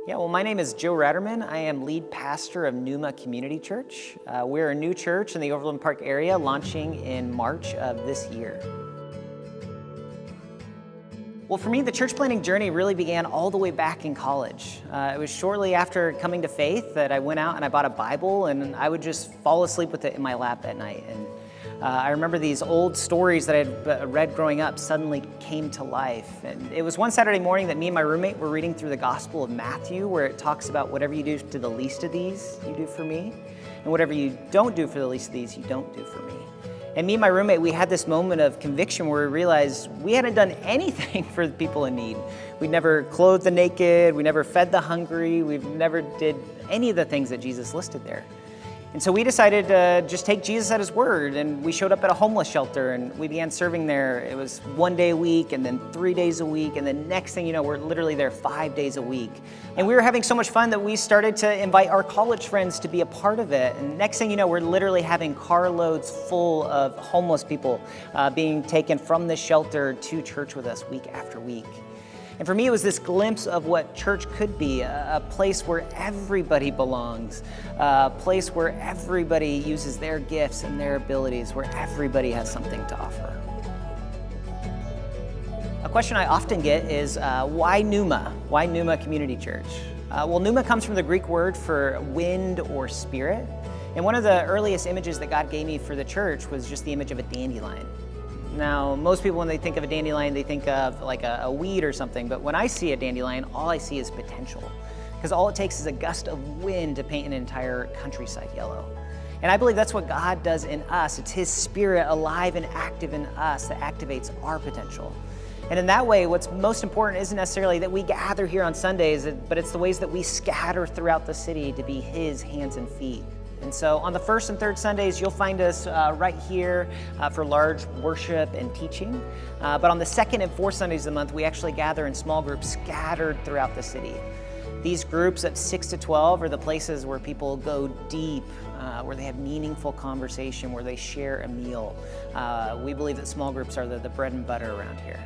Yeah, well, my name is Joe Ratterman. I am lead pastor of Numa Community Church. We're a new church in the Overland Park area launching in March of this year. Well, for me, the church planting journey really began all the way back in college. It was shortly after coming to faith that I went out and I bought a Bible, and I would just fall asleep with it in my lap at night. And I remember these old stories that I had read growing up suddenly came to life. And it was one Saturday morning that me and my roommate were reading through the Gospel of Matthew, where it talks about whatever you do to the least of these, you do for me. And whatever you don't do for the least of these, you don't do for me. And me and my roommate, we had this moment of conviction where we realized we hadn't done anything for the people in need. We never clothed the naked, we never fed the hungry, we never did any of the things that Jesus listed there. And so we decided to just take Jesus at his word, and we showed up at a homeless shelter and we began serving there. It was 1 day a week and then 3 days a week, and the next thing you know, we're literally there 5 days a week. And we were having so much fun that we started to invite our college friends to be a part of it. And next thing you know, we're literally having carloads full of homeless people being taken from this shelter to church with us week after week. And for me, it was this glimpse of what church could be, a place where everybody belongs, a place where everybody uses their gifts and their abilities, where everybody has something to offer. A question I often get is, why Numa? Why Numa Community Church? Well, Numa comes from the Greek word for wind or spirit. And one of the earliest images that God gave me for the church was just the image of a dandelion. Now, most people, when they think of a dandelion, they think of like a weed or something, but when I see a dandelion, all I see is potential, because all it takes is a gust of wind to paint an entire countryside yellow. And I believe that's what God does in us. It's his spirit alive and active in us that activates our potential. And in that way, what's most important isn't necessarily that we gather here on Sundays, but it's the ways that we scatter throughout the city to be his hands and feet. And so on the first and third Sundays, you'll find us right here for large worship and teaching. But on the second and fourth Sundays of the month, we actually gather in small groups scattered throughout the city. These groups of 6 to 12 are the places where people go deep, where they have meaningful conversation, where they share a meal. We believe that small groups are the bread and butter around here.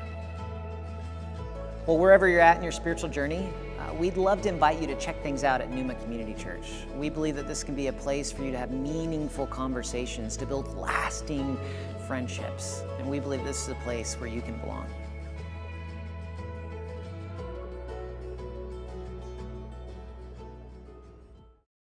Well, wherever you're at in your spiritual journey, we'd love to invite you to check things out at Numa Community Church. We believe that this can be a place for you to have meaningful conversations, to build lasting friendships. And we believe this is a place where you can belong.